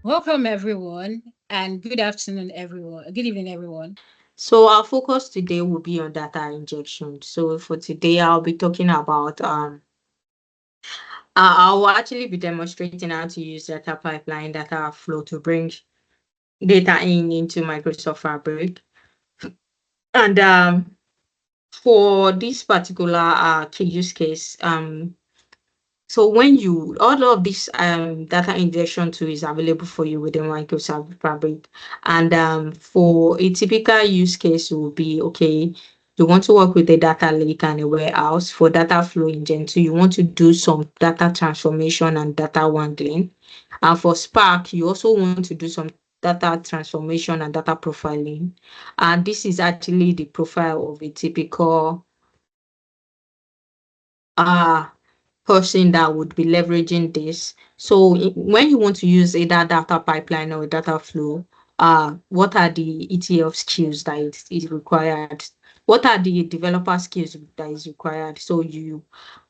Welcome, everyone, and good afternoon, everyone. Good evening, everyone. So our focus today will be on data injection. So for today, I'll be talking about I will actually be demonstrating how to use data pipeline, data flow to bring data in into Microsoft Fabric. And for this particular key use case, so when you all of this data injection tool is available for you within Microsoft Fabric, and for a typical use case will be okay. You want to work with a data lake and a warehouse for data flow in Gen 2. You want to do some data transformation and data wrangling. And for Spark, you also want to do some data transformation and data profiling. And this is actually the profile of a typical uh person that would be leveraging this. So when you want to use either data pipeline or data flow, what are the ETL skills that is required? What are the developer skills that is required? So you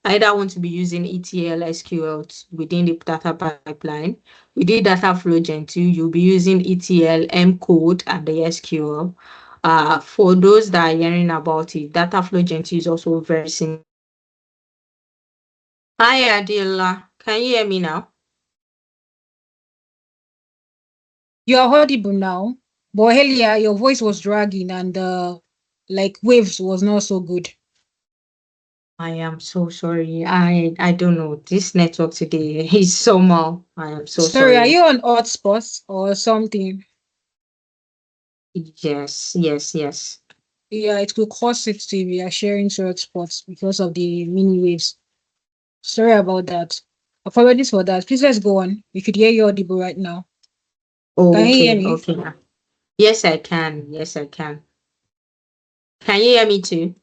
either want to be using ETL SQL within the data pipeline. Within data flow Gen 2, you'll be using ETL, M code, and the SQL. For those that are hearing about it, data flow Gen 2 is also very similar to ETL. Hi, Adila. Can you hear me now? You are audible now, but earlier your voice was dragging and like waves was not so good. I am so sorry. I don't know. This network today is somehow. I am so Sorry, are sorry. you on hotspot or something? Yes, yes, yes. Yeah, it could cause it to be sharing to hotspots because of the mini waves. Sorry about that. Apologies for that. Please let's go on. We could hear you audible right now. Oh, Can you hear okay, me? okay. Yes, I can. Yes, I can. Can you hear me too?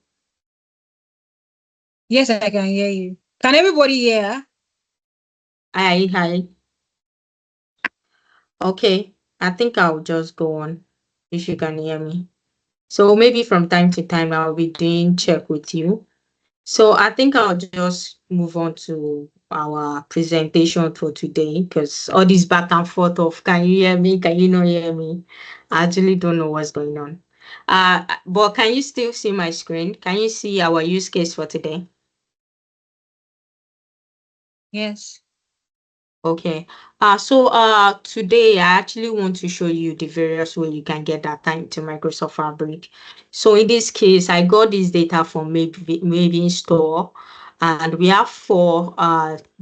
Yes, I can hear you. Can everybody hear? Hi, hi. Okay. I think I'll just go on if you can hear me. So maybe from time to time I'll be doing check with you. So I think I'll just move on to our presentation for today because all this back and forth of can you hear me? Can you not hear me? I actually don't know what's going on. But can you still see my screen? Can you see our use case for today? Yes. Okay. Today I actually want to show you the various way you can get data into Microsoft Fabric. So in this case, I got this data from Maven Store, and we have four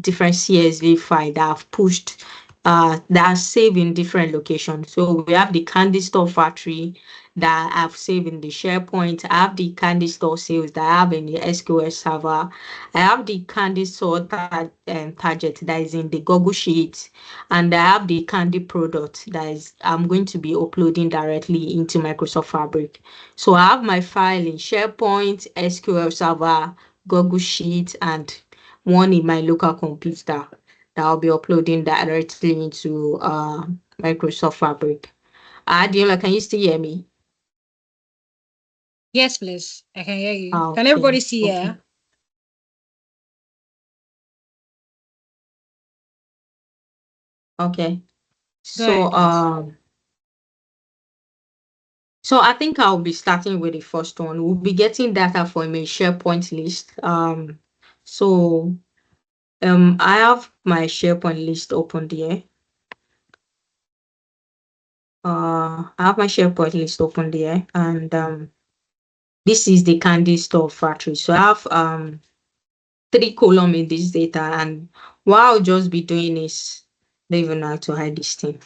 different CSV file that I've pushed that are saved in different locations. So we have the Candy Store factory that I've saved in the SharePoint. I have the Candy Store sales that I have in the SQL server. I have the Candy Store target that is in the Google Sheet, and I have the Candy product that is I'm going to be uploading directly into Microsoft Fabric. So I have my file in SharePoint, SQL Server, Google Sheet, and one in my local computer that I'll be uploading directly into Microsoft Fabric. Adiola, can you still hear me? Yes, please. I can hear you. Can Okay, everybody see okay, here? okay. Go So ahead, please. So I think I'll be starting with the first one. We'll be getting data from a SharePoint list. So I have my SharePoint list open there. I have my SharePoint list open there, and this is the Candy Store factory. So I have three column in this data, and what I'll just be doing is don't even know how to hide this thing.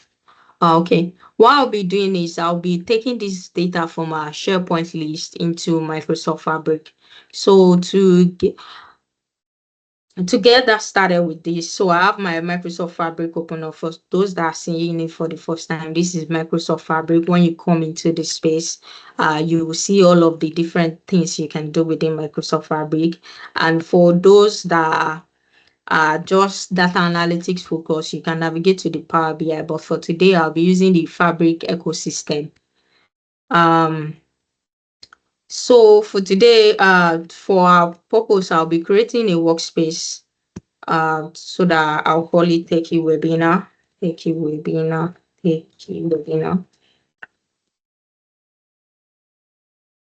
Okay. What I'll be doing is I'll be taking this data from our SharePoint list into Microsoft Fabric. So to get that started with this, so I have my Microsoft Fabric open up for those that are seeing it for the first time. This is Microsoft Fabric. When you come into the space, you will see all of the different things you can do within Microsoft Fabric. And for those that just data analytics focus, you can navigate to the Power BI. But for today, I'll be using the Fabric ecosystem. Um, so for today, for our purpose, I'll be creating a workspace so that I'll call it Techie Webinar. Thank you, Webina. Thank you, Webina.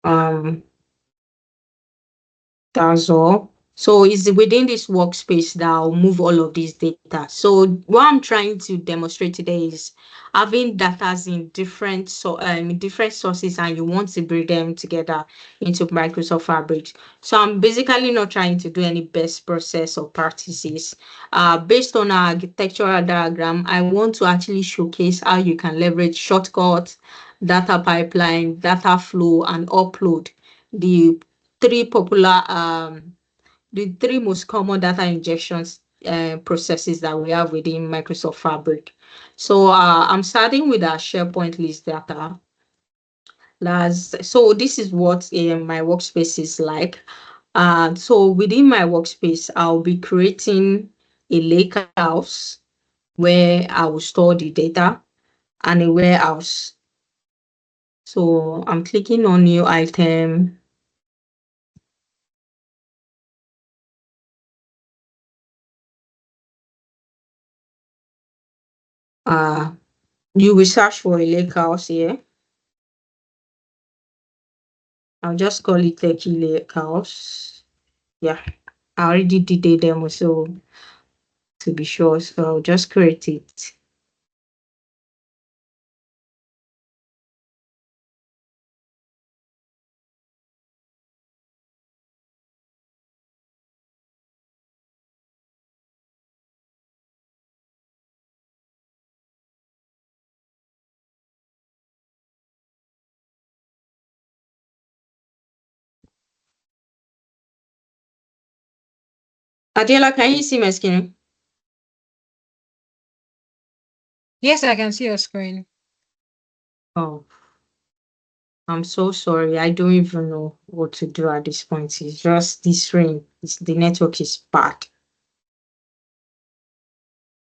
Um, That's all. So it's within this workspace that I'll move all of these data. So what I'm trying to demonstrate today is having data in different sources, and you want to bring them together into Microsoft Fabric. So I'm basically not trying to do any best process or practices. Based on our architectural diagram, I want to actually showcase how you can leverage shortcuts, data pipeline, data flow, and upload the three popular the three most common data injections processes that we have within Microsoft Fabric. So I'm starting with our SharePoint list data. So this is what my workspace is like. So within my workspace, I'll be creating a lakehouse where I will store the data, and a warehouse. So I'm clicking on new item. Uh, you will search for a lakehouse here. I'll just call it Techie Lakehouse. Yeah, I already did a demo, so to be sure, so I'll just create it. Adela, can you see my screen? Yes, I can see your screen. Oh, I'm so sorry. I don't even know what to do at this point. It's just this rain. The network is bad.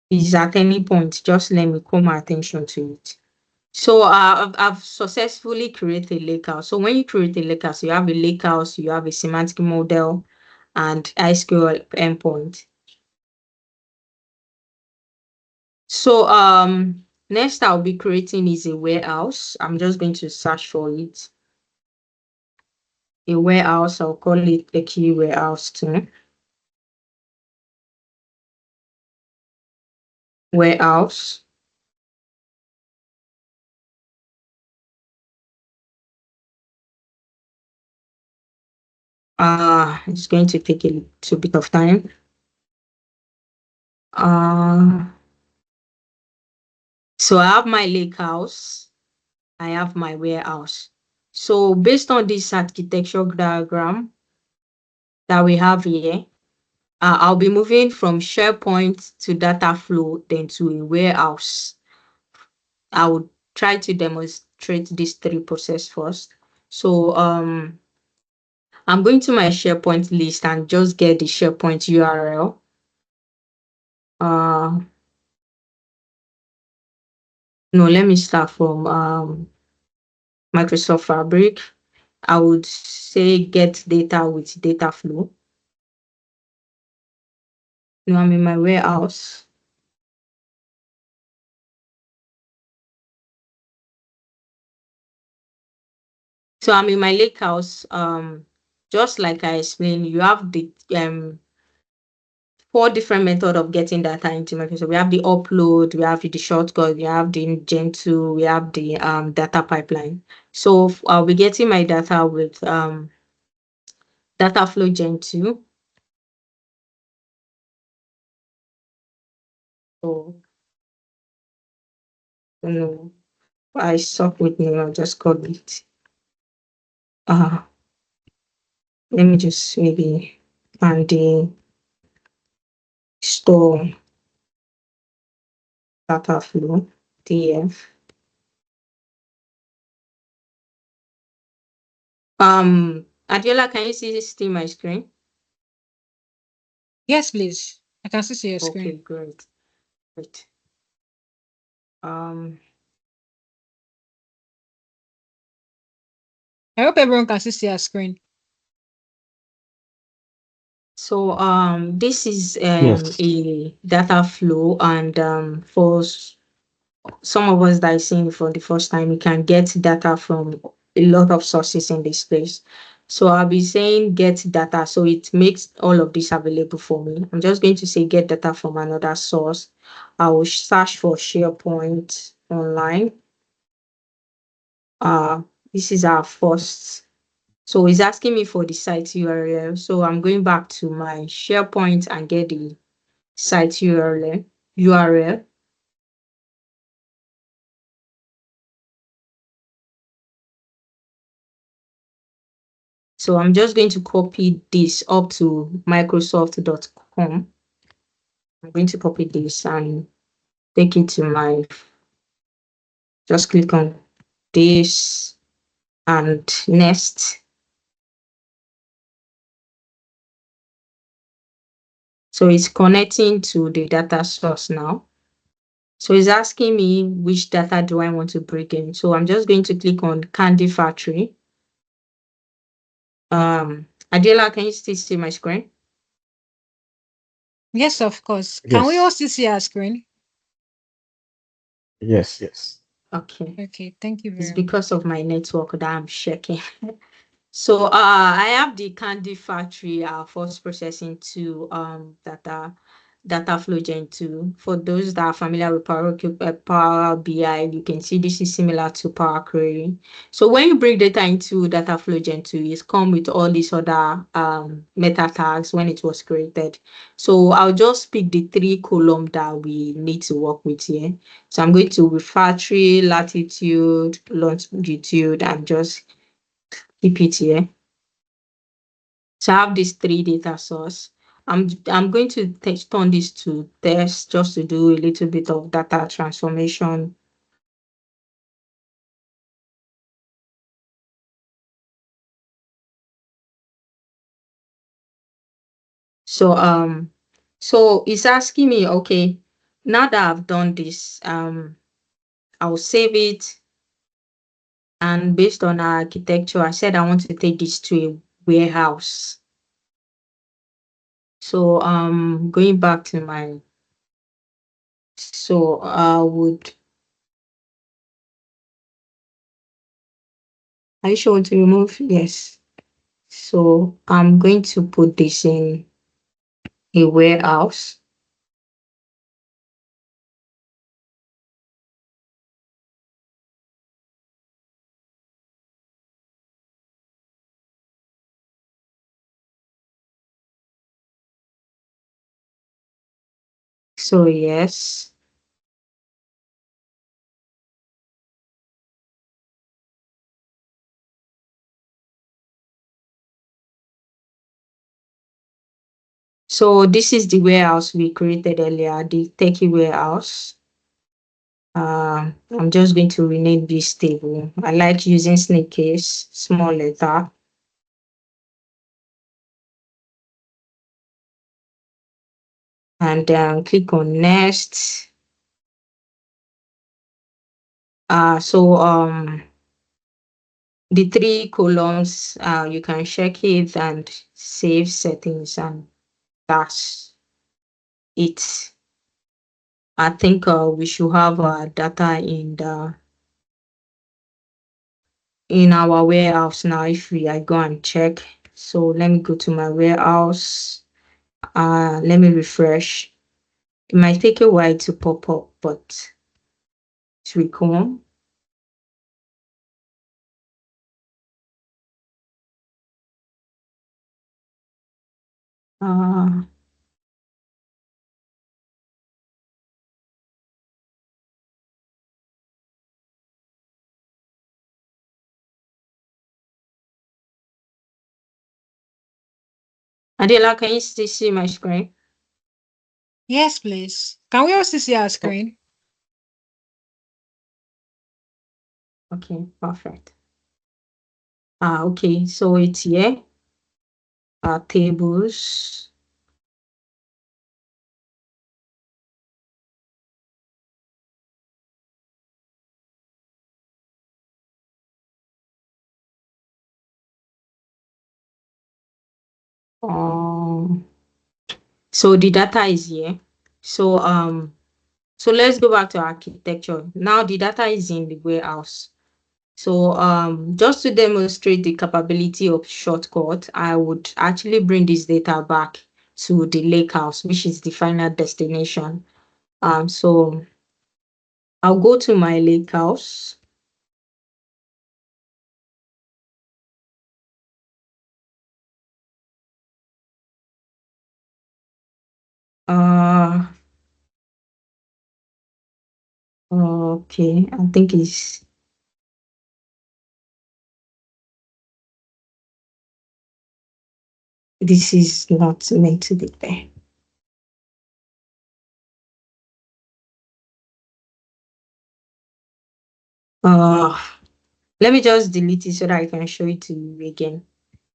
Is at any point, just let me call my attention to it. So I've successfully created a lakehouse. So when you create a lakehouse, you have a lakehouse, you have a semantic model, and SQL endpoint. So next I'll be creating is a warehouse. I'm just going to search for it. A warehouse, I'll call it a key warehouse too. Warehouse. It's going to take a little bit of time. Uh so I have my lake house, I have my warehouse. So based on this architecture diagram that we have here, I'll be moving from SharePoint to data flow, then to a warehouse. I would try to demonstrate these three process first. So I'm going to my SharePoint list and just get the SharePoint URL. Uh, no, let me start from Microsoft Fabric. I would say get data with data flow. No, I'm in my warehouse. So I'm in my lakehouse. Just like I explained, you have the 4 different methods of getting data into Microsoft. We have the upload, we have the shortcut, we have the Gen2, we have the data pipeline. So I'll be getting my data with data flow Gen2. So no, I suck with name, I'll just call it. Uh Let me just maybe find the store data flow DF. Adiola, can you see my screen? Yes, please. I can still see your Okay, screen. great. Great. Um, I hope everyone can still see your screen. So this is Yes. a data flow, and some of us that are seeing for the first time, you can get data from a lot of sources in this place. So I'll be saying get data, so it makes all of this available for me. I'm just going to say get data from another source. I will search for SharePoint online. Uh, this is our first. So it's asking me for the site URL. So I'm going back to my SharePoint and get the site URL. So I'm just going to copy this up to microsoft.com. I'm going to copy this and take it to just click on this and next. So it's connecting to the data source now. So it's asking me which data do I want to bring in. So I'm just going to click on Candy Factory. Adela, can you still see my screen? Yes, of course. Can we Yes. also see our screen? Yes. Yes. Okay. Okay, thank you It's very much. because of my network that I'm checking. So I have the Candy Factory first processing to data flow gen 2. For those that are familiar with Power BI, you can see this is similar to Power Query. So when you bring data into data flow gen 2, it's come with all these other meta tags when it was created. So I'll just pick the 3 column that we need to work with here. So I'm going to factory, latitude, longitude, and just keep it here. So I have these 3 data source. I'm going to turn this to test just to do a little bit of data transformation. So it's asking me, okay, now that I've done this, I'll save it. And based on our architecture, I said I want to take this to a warehouse. So going back to my, so I would, are you sure want to remove? Yes. So I'm going to put this in a warehouse. So yes. So this is the warehouse we created earlier, the techie warehouse. I'm just going to rename this table. I like using snake case, small letter. And then click on next. So the 3 columns, you can check it and save settings, and that's it. I think we should have data in our warehouse now. If I go and check, so let me go to my warehouse. Let me refresh. It might take a while to pop up, but it will come. uh Adela, can you still see my screen? Yes, please. Can we also see our Oh, screen? okay, perfect. Okay, so it's here. Tables. um So the data is here. So so let's go back to architecture. Now the data is in the warehouse. So just to demonstrate the capability of shortcut, I would actually bring this data back to the lakehouse, which is the final destination. So I'll go to my lakehouse. Uh okay, I think this is not meant to be there. Uh Let me just delete it so that I can show it to you again.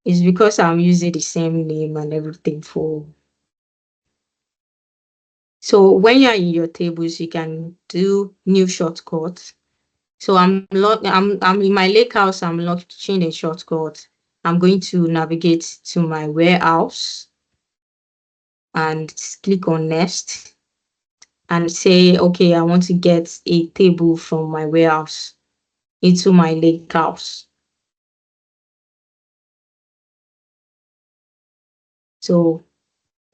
It's because I'm using the same name and everything for. So when you're in your tables, you can do new shortcuts. So I'm in my lake house. I'm launching a shortcut. I'm going to navigate to my warehouse and click on next and say, okay, I want to get a table from my warehouse into my lake house. So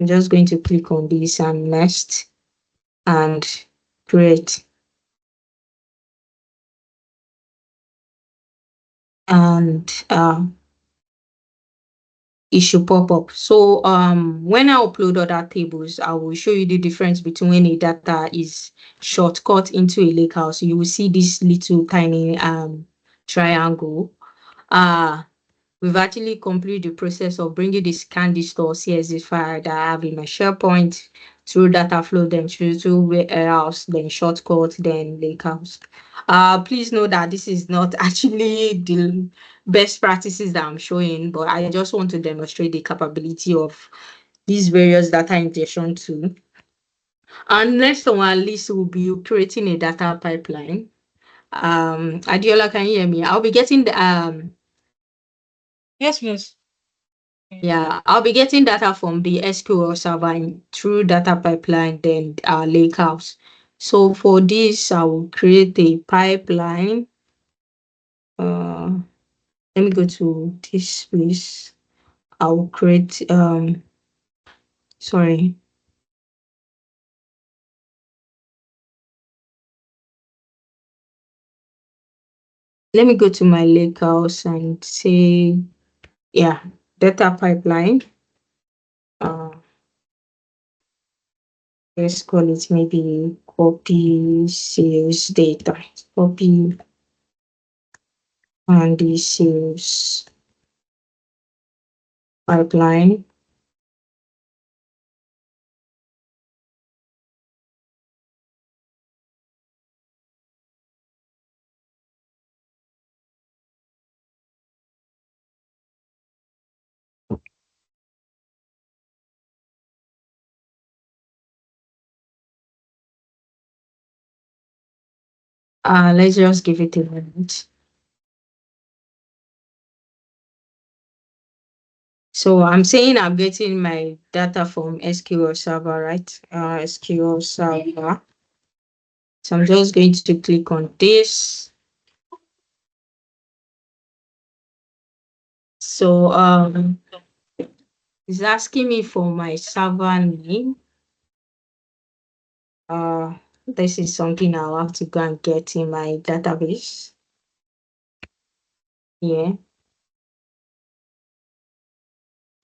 I'm just going to click on this and next and create. And it should pop up. So when I upload other tables, I will show you the difference between when a data is shortcut into a lakehouse. You will see this little tiny triangle. We've actually completed the process of bringing this candy store CSV file that I have in my SharePoint through data flow, then through warehouse, then shortcut, then lakehouse. Please know that this is not actually the best practices that I'm showing, but I just want to demonstrate the capability of these various data ingestion tools. And next on our list will be creating a data pipeline. Adiola, can you hear me? I'll be getting the Yes, please. Yeah, I'll be getting data from the SQL server through data pipeline, then lakehouse. So for this, I will create a pipeline. Let me go to this place. I will create sorry. Let me go to my lakehouse and say, yeah, data pipeline. Let's call it maybe copy sales data. Copy and the sales pipeline. Let's just give it a minute. So I'm saying I'm getting my data from SQL Server, right? SQL Server. So I'm just going to click on this. So it's asking me for my server name. This is something I'll have to go and get in my database. Yeah.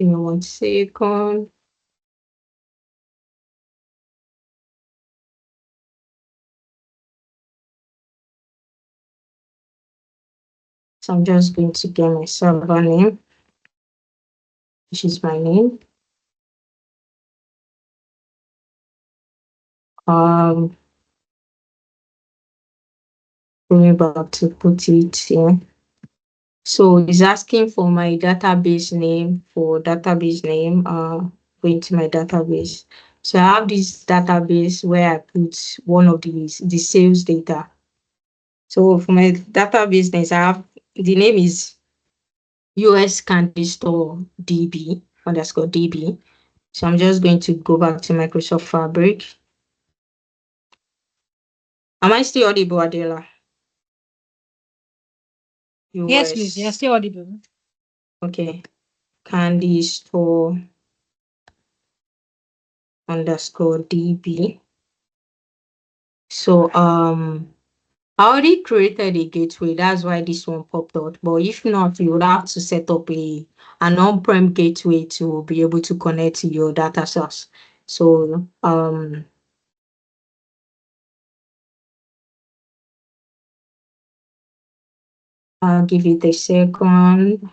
Give me 1 second. So I'm just going to get my server name, which is my name. Going back to put it here. So it's asking for my database name. For database name, going to my database. So I have this database where I put one of the sales data. So for my database name, I have the name is US Candy Store DB _DB. So I'm just going to go back to Microsoft Fabric. Am I still audible, Adela? Yes, please. You're US. still audible. Okay. Candy store underscore DB. So I already created a gateway. That's why this one popped out. But if not, you would have to set up an on-prem gateway to be able to connect to your data source. So I'll give it a second.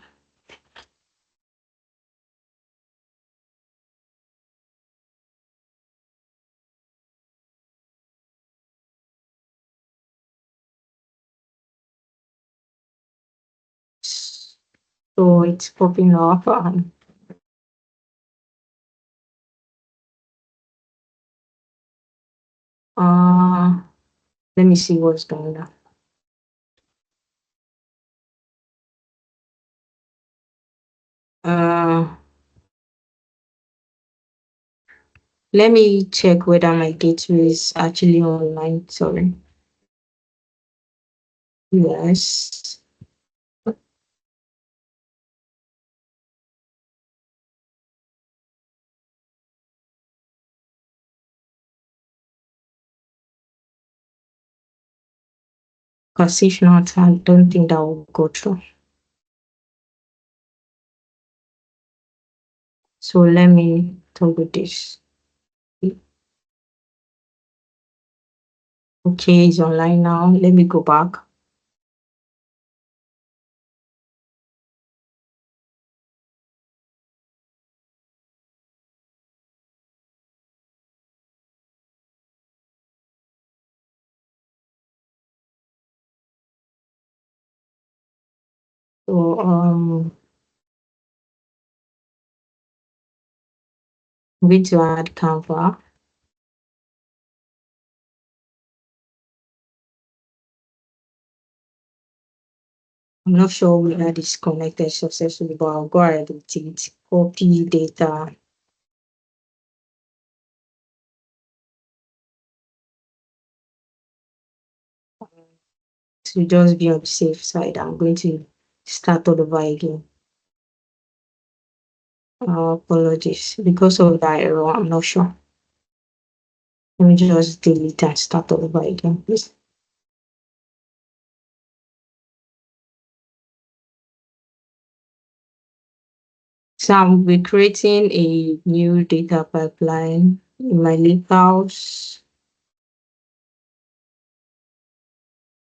So it's popping up. Let me see what's going on. Let me check whether my gateway is actually online. Sorry. Yes. Because if not, I don't think that will go through. So let me toggle this. Okay, it's online now. Let me go back. So I'm going to add Canva. I'm not sure whether this connected successfully, but I'll go ahead with it. Copy data. To just be on the safe side, I'm going to start all over again. Apologies. Because of that error, I'm not sure. Let me just delete and start all over again, please. So I'll be creating a new data pipeline in my Lakehouse.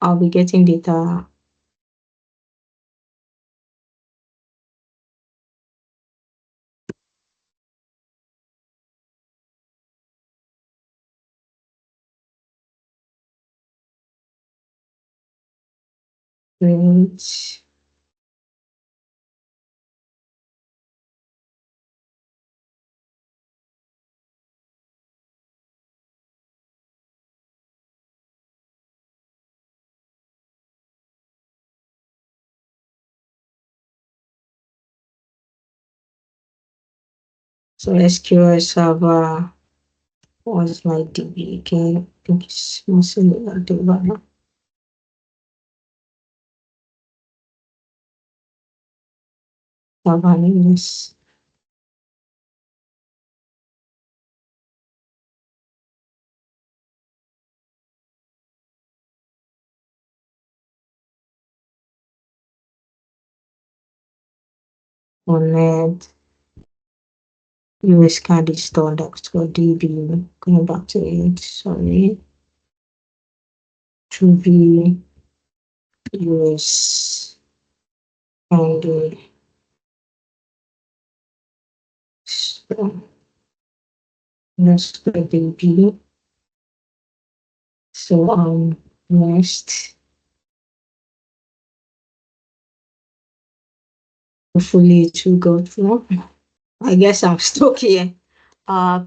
I'll be getting data. Print. So SQL Server was my DB again. I think it's mostly data. Server names. Connect. US card installed underscore DB. Going back to it. Sorry. To be US and so underscore DB. So next. Hopefully it will go through. I guess I'm stuck here.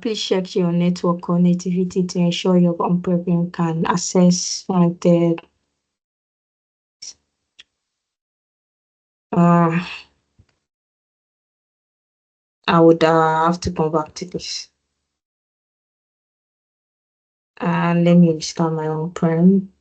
Please check your network connectivity to ensure your on-prem can access wanted. I would have to come back to this. And let me restart my own prem.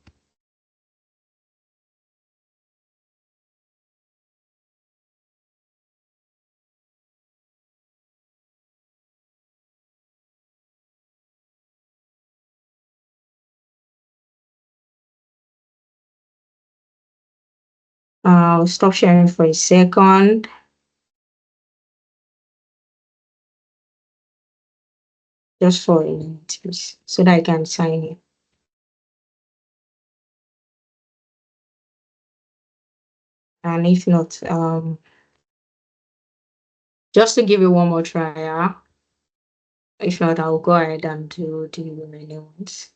I'll stop sharing for a second. Just for a minute, please, so that I can sign in. And if not, just to give it one more try, yeah? If not, I'll go ahead and do the remaining ones.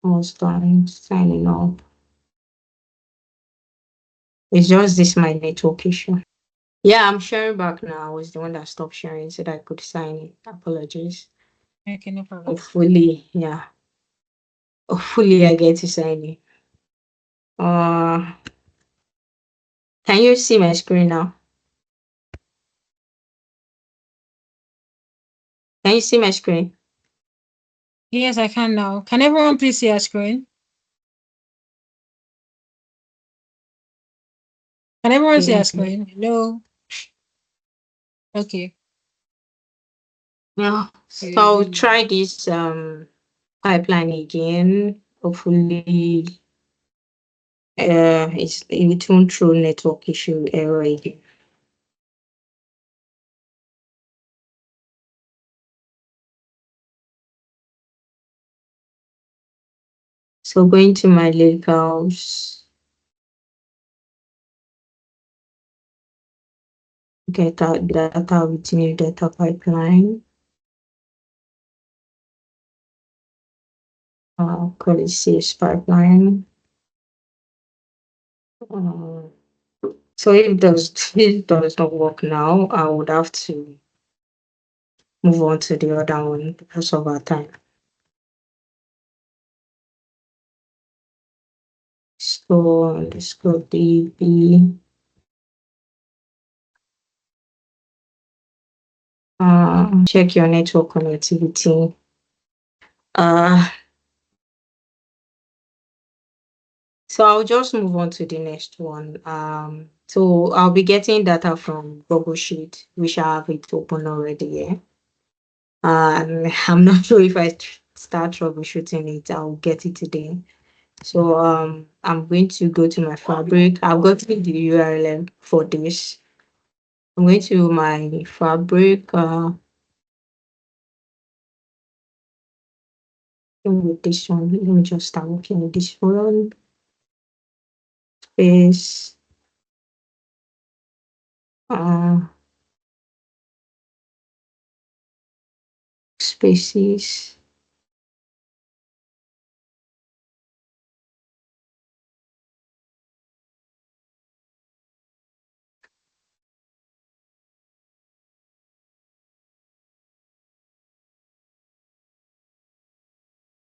Almost done signing up. It's just this my network issue. Yeah, I'm sharing back now. I was the one that stopped sharing so that I could sign in. Apologies. Okay, no problem. Hopefully, yeah. Hopefully I get to sign in. Uh can you see my screen now? Can you see my screen? Yes, I can now. Can everyone please see our screen? Can everyone see our Okay. screen? Hello? Okay. Yeah. So I'll try this pipeline again. Hopefully it won't throw network issue error again. So going to my lake house, get out data with new data pipeline. Call it saves pipeline. Uh, so if it does not work now, I would have to move on to the other one because of our time. So let's go DB. Check your network connectivity. So I'll just move on to the next one. So I'll be getting data from Google Sheet, which I have it open already. Yeah. I'm not sure if start troubleshooting it, I'll get it today. So I'm going to go to my Fabric. I've gotten the URL for this. I'm going to my Fabric. With this one, let me just start working with this one. Space. Uh, Spaces.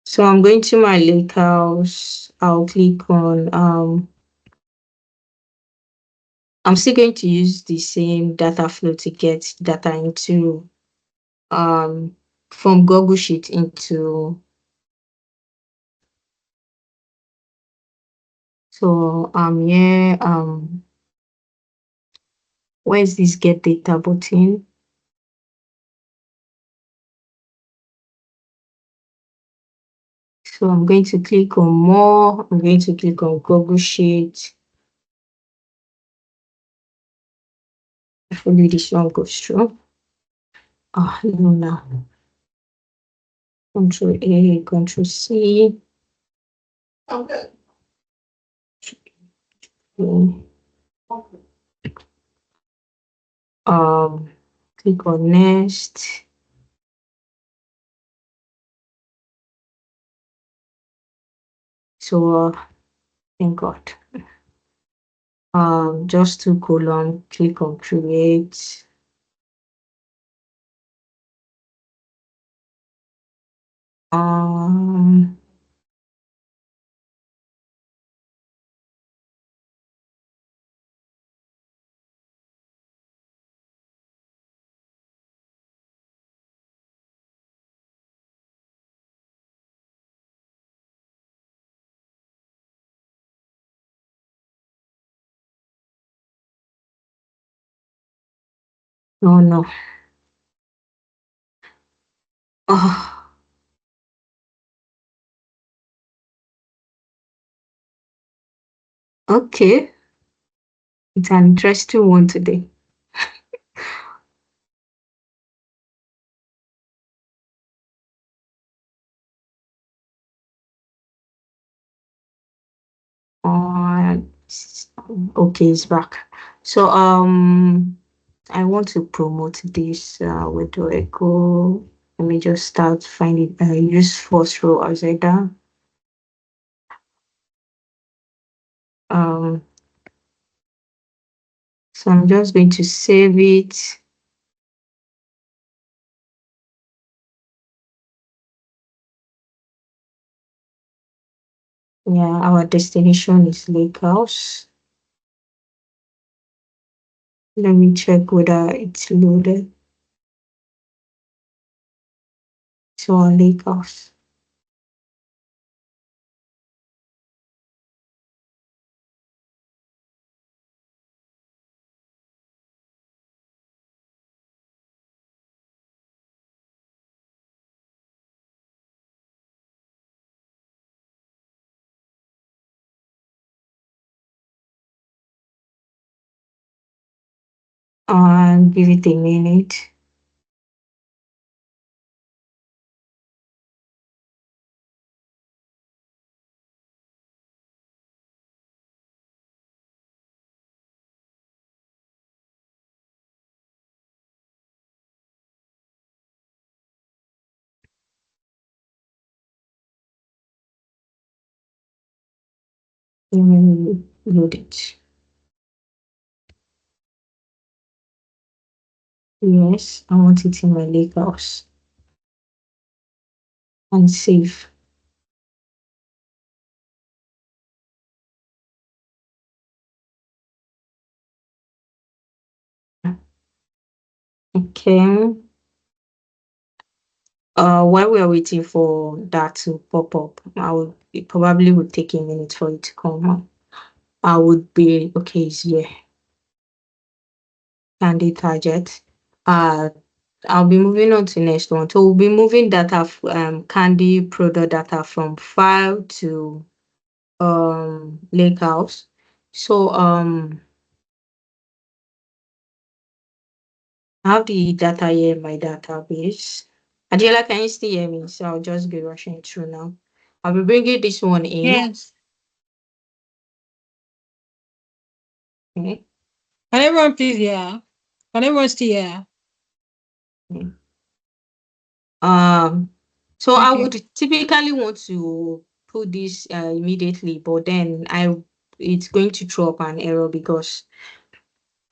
So I'm going to my lake house. I'll click on I'm still going to use the same data flow to get data into from Google Sheet into so here where's this get data button? So I'm going to click on more. I'm going to click on Google Sheet. Hopefully this one goes through. No. Control A, Control C. Okay. Click on next. So thank God. Just 2 column, click on create. Um Oh no. Oh, okay. It's an interesting one today. Uh, okay, it's back. So I want to promote this. Where do I go? Let me just start finding use first row as I done. Um so I'm just going to save it. Yeah, our destination is Lake House. Let me check whether it's loaded to our Lake House. And give it a minute. Let me load it. Yes, I want it in my Lake House and save. Okay. While we are waiting for that to pop up, it probably would take a minute for it to come up. I would be okay, it's here. Candy target. Uh I'll be moving on to next one. So we'll be moving data candy product data from file to lakehouse. So I have the data here in my database. Adela, can you still hear me? So I'll just be rushing through now. I'll be bringing this one in. Yes. Okay. Can everyone please hear? Can everyone still hear? Mm. Um, so I Okay. would typically want to put this immediately, but then it's going to throw up an error because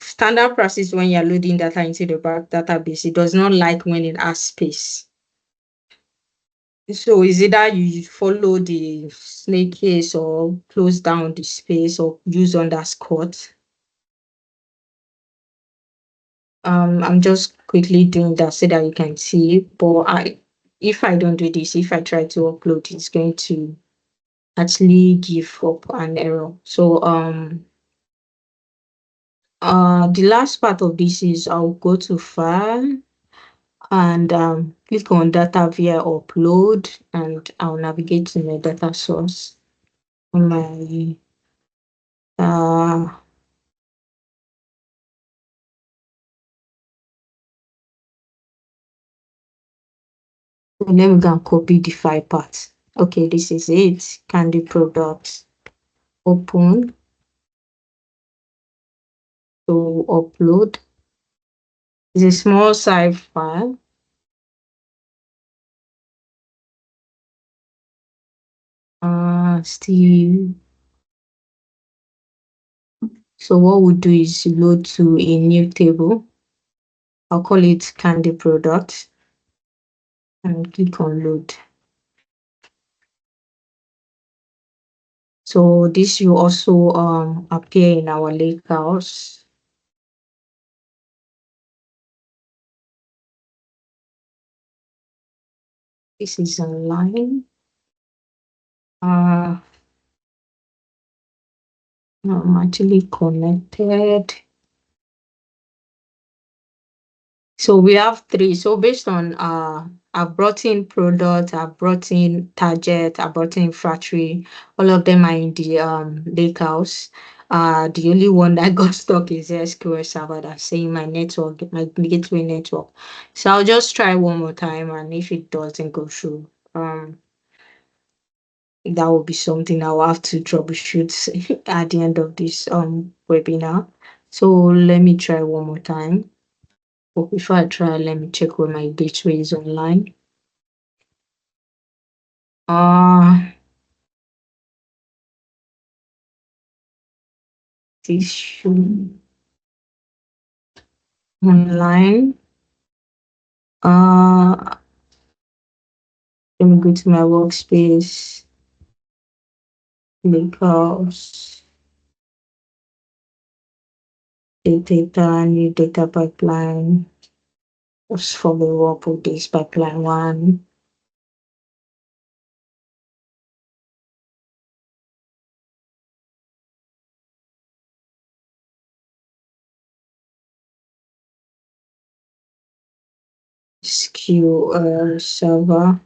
standard process when you're loading data into the back database, it does not like when it has space. So is either you follow the snake case or close down the space or use underscore. I'm just quickly doing that so that you can see. But if I don't do this, if I try to upload, it's going to actually give up an error. So the last part of this is I'll go to file and click on data via upload, and I'll navigate to my data source on my and then we can copy the file path. Okay, this is it. Candy products. Open to upload. It's a small size file. Still. So what we'll do is load to a new table. I'll call it candy product and click on load. So this will also appear in our lake house. This is online. I'm actually connected. So we have three. So based on I've brought in product, I've brought in target, I've brought in factory. All of them are in the lake house. The only one that got stuck is the SQL server that's saying my network, my gateway network. So I'll just try one more time, and if it doesn't go through, that will be something I'll have to troubleshoot at the end of this webinar. So let me try one more time. But before I try, let me check where my gateway is online. Uh this should online. Uh let me go to my workspace, Lakehouse, data, new data pipeline. Let's follow up with this pipeline one. SQL server.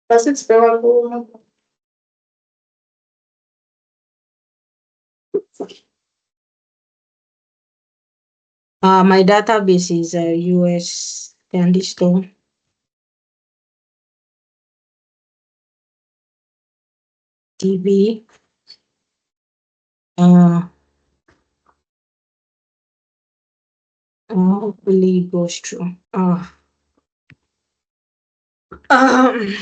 Does it spell? My database is US Candy Store. DB. Hopefully it goes through. Um,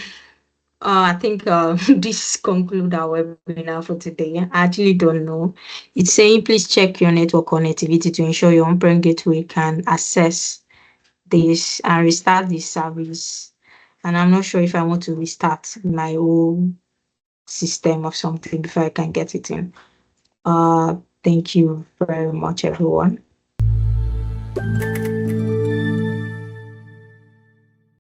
I think this conclude our webinar for today. I actually don't know. It's saying please check your network connectivity to ensure your on-prem gateway can access this and restart this service. And I'm not sure if I want to restart my own system or something before I can get it in. Thank you very much, everyone.